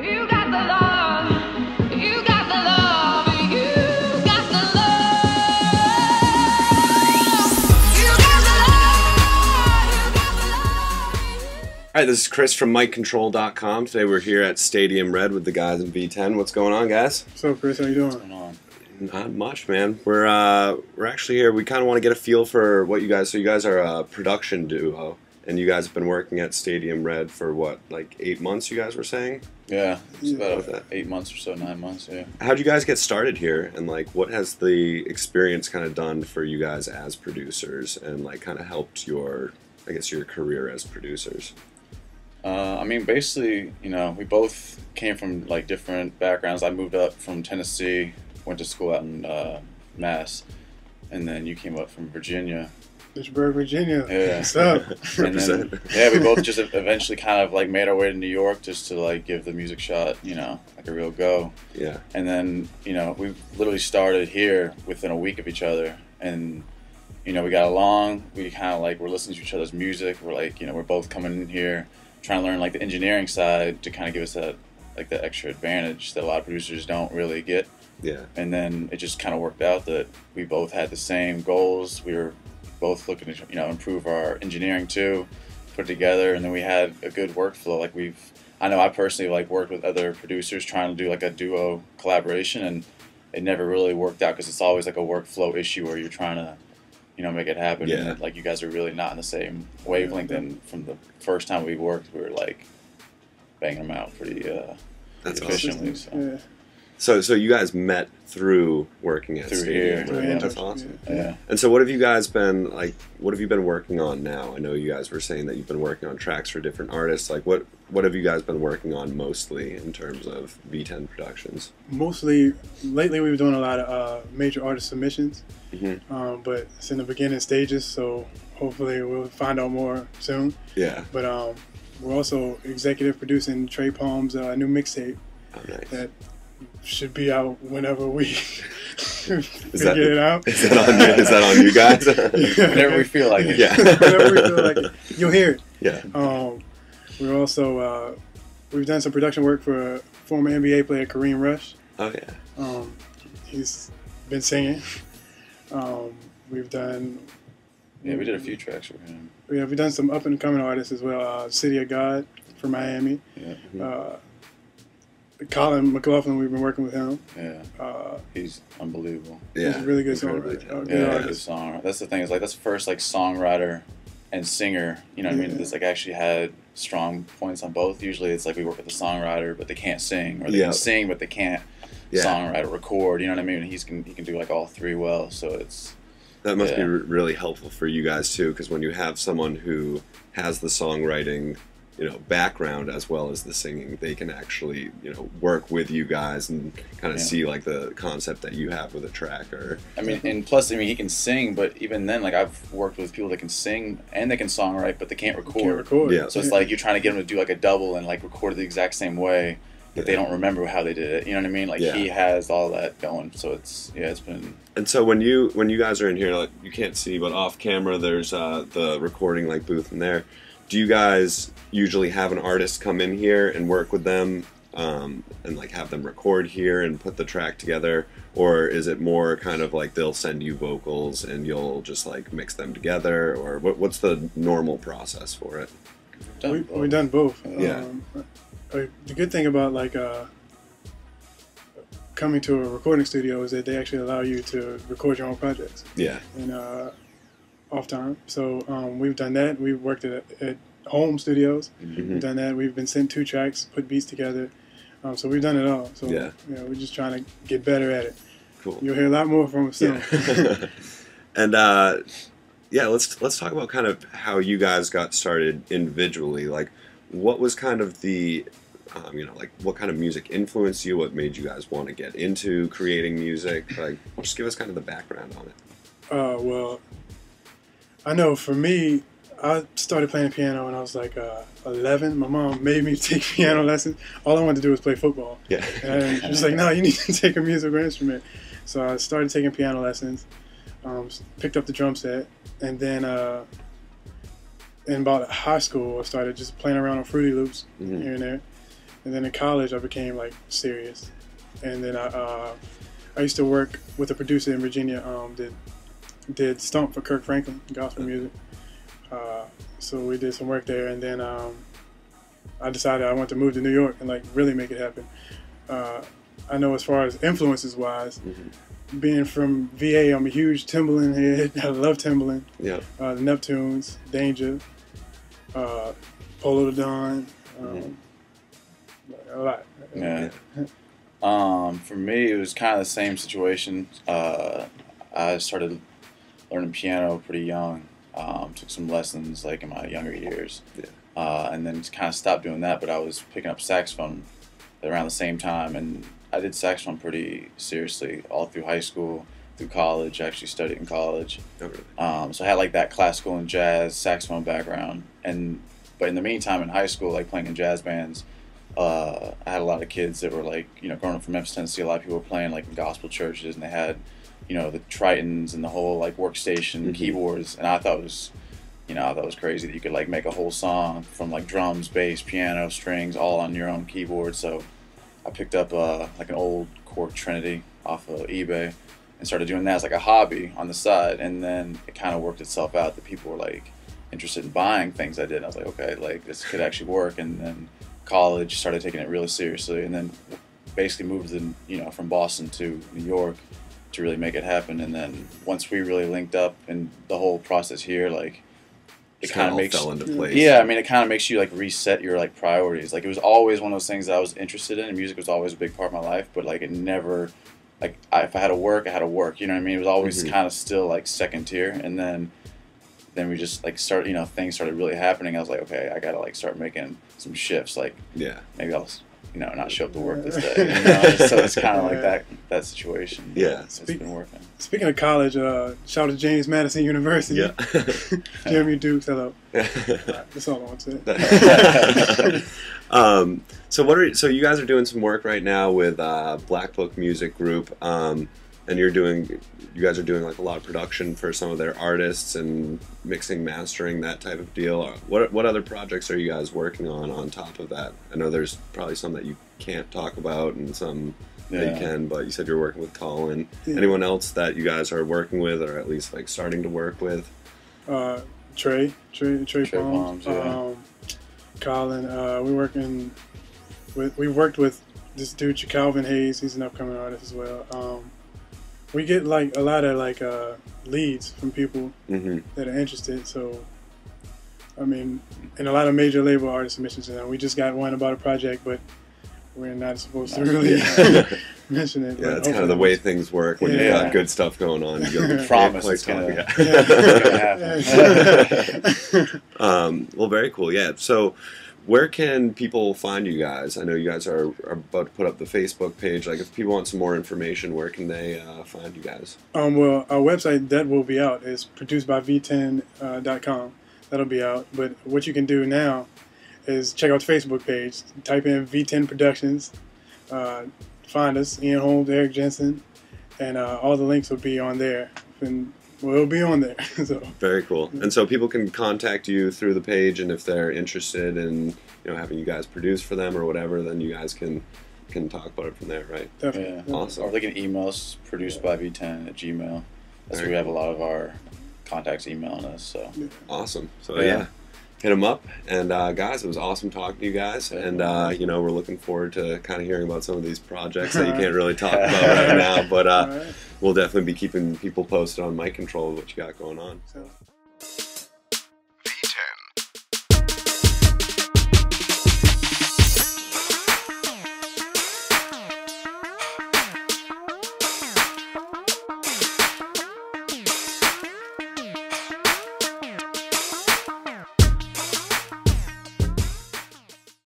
You got the love. You got the love. You got the love. You got the love. You got the love. All right, this is Chris from MicControl.com. Today we're here at Stadium Red with the guys in V10. What's going on, guys? What's up, Chris? How you doing? What's going on? Not much, man. We're actually here. We kind of want to get a feel for what you guys. So you guys are a production duo, and you guys have been working at Stadium Red for what, like 8 months? You guys were saying. Yeah, it's about Okay. 8 months or so, 9 months. Yeah. How'd you guys get started here, and like what has the experience kind of done for you guys as producers, and like kind of helped your, I guess, your career as producers? I mean, basically, you know, we both came from like different backgrounds. I moved up from Tennessee, went to school out in Mass, and then you came up from Virginia. Pittsburgh, Virginia. Yeah. What's up? And then, yeah, we both just eventually kind of like made our way to New York just to like give the music shot, you know, like a real go. Yeah. And then, you know, we literally started here within a week of each other, and you know, we got along. We kind of like we're listening to each other's music. We're like, you know, we're both coming in here trying to learn like the engineering side to kind of give us that like the extra advantage that a lot of producers don't really get. Yeah. And then it just kind of worked out that we both had the same goals. We were both looking to, you know, improve our engineering too, put it together, and then we had a good workflow. Like I know I personally like worked with other producers trying to do like a duo collaboration, and it never really worked out because it's always like a workflow issue where you're trying to, you know, make it happen. Yeah. And like you guys are really not in the same wavelength. And from the first time we worked, we were like banging them out pretty That's efficiently. Yeah. So you guys met through working at Through Stadium here. Red. Yeah. That's awesome. Yeah. And so what have you guys been like, what have you been working on now? I know you guys were saying that you've been working on tracks for different artists. Like what have you guys been working on mostly in terms of V10 productions? Mostly, lately we've been doing a lot of major artist submissions, Mm-hmm. but it's in the beginning stages, so hopefully we'll find out more soon. Yeah. But we're also executive producing Trey Palm's new mixtape Oh, nice. that should be out whenever we that- it out. Is that on you guys? Whenever we feel like it. Yeah. Whenever we feel like it, you'll hear it. Yeah. We're also we've done some production work for a former NBA player, Kareem Rush. Oh yeah. He's been singing. We've done Yeah, we did a few tracks for him. we've done some up and coming artists as well. City of God from Miami. Yeah. Colin McLaughlin, we've been working with him. Yeah. He's unbelievable. Yeah. He's a really good Incredibly songwriter. talented. Good Yeah, artist. good song. That's the thing, is like that's the first like songwriter and singer, you know what I mean? Yeah. That's like actually had strong points on both. Usually it's like we work with a songwriter but they can't sing, or they Yeah. can sing but they can't Yeah. songwrite or record, you know what I mean? And he can do like all three well, so it's That must be Yeah. really helpful for you guys too, because when you have someone who has the songwriting, you know, background as well as the singing, they can actually, you know, work with you guys and kind of Yeah. see like the concept that you have with a track. Or I mean, and plus, I mean, he can sing, but even then, like I've worked with people that can sing and they can songwrite, but they can't record. Can't record. Yeah. So it's like you're trying to get them to do like a double and like record it the exact same way, but they don't remember how they did it. You know what I mean? Like Yeah. he has all that going. So it's been. And so when you guys are in here, like you can't see, but off camera there's the recording like booth in there. Do you guys usually have an artist come in here and work with them, and like have them record here and put the track together, or is it more kind of like they'll send you vocals and you'll just like mix them together, or what's the normal process for it? We've done both. Yeah. The good thing about like coming to a recording studio is that they actually allow you to record your own projects Yeah. and off time. So we've done that. We've worked at home studios. Mm-hmm. We've done that. We've been sent 2 tracks, put beats together. So we've done it all. So Yeah. you know, we're just trying to get better at it. Cool. You'll hear a lot more from us soon. Yeah. And yeah, let's talk about kind of how you guys got started individually. Like, what was kind of the you know, like what kind of music influenced you? What made you guys want to get into creating music? Like, just give us kind of the background on it. Well, I know for me, I started playing piano when I was like 11. My mom made me take piano lessons. All I wanted to do was play football. Yeah. And she was like, no, you need to take a musical instrument. So I started taking piano lessons, picked up the drum set, and then in about high school, I started just playing around on Fruity Loops Mhm. here and there. And then in college, I became like serious. And then I used to work with a producer in Virginia. Did Stomp for Kirk Franklin, gospel music. So we did some work there, and then I decided I wanted to move to New York and like really make it happen. I know as far as influences wise, being from VA, I'm a huge Timbaland head. I love Timbaland. Yeah. The Neptunes, Danger, Polo the Don, a lot. Yeah. For me, it was kind of the same situation. I started learning piano pretty young. Took some lessons like in my younger years. Yeah. And then kind of stopped doing that, but I was picking up saxophone around the same time, and I did saxophone pretty seriously all through high school, through college. I actually studied in college. Oh, really? So I had like that classical and jazz saxophone background, but in the meantime in high school, like playing in jazz bands, I had a lot of kids that were like, growing up from Memphis, Tennessee, a lot of people were playing like in gospel churches, and they had, the Tritons and the whole like workstation keyboards, and I thought it was, I thought it was crazy that you could like make a whole song from like drums, bass, piano, strings, all on your own keyboard. So I picked up like an old Korg Trinity off of eBay and started doing that as like a hobby on the side, and then it kind of worked itself out that people were like interested in buying things I did. And I was like, okay, like this could actually work. And then college, started taking it really seriously, and then basically moved from Boston to New York to really make it happen. And then once we really linked up and the whole process here, like it kind of makes fell into place. Yeah, I mean, it kind of makes you like reset your like priorities. Like it was always one of those things that I was interested in, and music was always a big part of my life, but like it never, like if I had to work, I had to work. You know what I mean? It was always kind of still like second tier, and then we just like started, things started really happening. I was like, okay, I gotta like start making some shifts. Like, Yeah. maybe I'll, not show up to work this day. So it's kind of like that situation. Yeah. It's been working. Speaking of college, shout out to James Madison University. Yeah. Jeremy Dukes, hello. That's all I want to say. So you guys are doing some work right now with Black Book Music Group, and you guys are doing like a lot of production for some of their artists and mixing, mastering, that type of deal. What other projects are you guys working on top of that? I know there's probably some that you can't talk about and some that you can, but you said you're working with Colin. Yeah. Anyone else that you guys are working with, or at least like starting to work with? Trey Palms, Palms, Colin. We worked with this dude, Calvin Hayes. He's an upcoming artist as well. We get like a lot of like leads from people that are interested. So, I mean, and a lot of major label artist submissions. We just got one about a project, but we're not supposed to really mention it. Yeah, it's kind of the way things work when you've got good stuff going on. You promise it's gonna happen. Well, very cool. Yeah. So, where can people find you guys? I know you guys are about to put up the Facebook page. Like, if people want some more information, where can they find you guys? Well, our website that will be out is producedyv10.com. That'll be out. But what you can do now is check out the Facebook page. Type in V10 Productions. Find us, Ian Holmes, Eric Jensen, and all the links will be on there. And it'll be on there. So. Very cool. And so people can contact you through the page, and if they're interested in having you guys produce for them or whatever, then you guys can talk about it from there, right? Definitely. Yeah. Awesome. Or they can email us, producedyv10@gmail.com. That's where we have a lot of our contacts emailing us. So awesome. So yeah. Hit them up. And guys, it was awesome talking to you guys. And we're looking forward to kind of hearing about some of these projects that you can't really talk about right now. But we'll definitely be keeping people posted on MicControl what you got going on. So.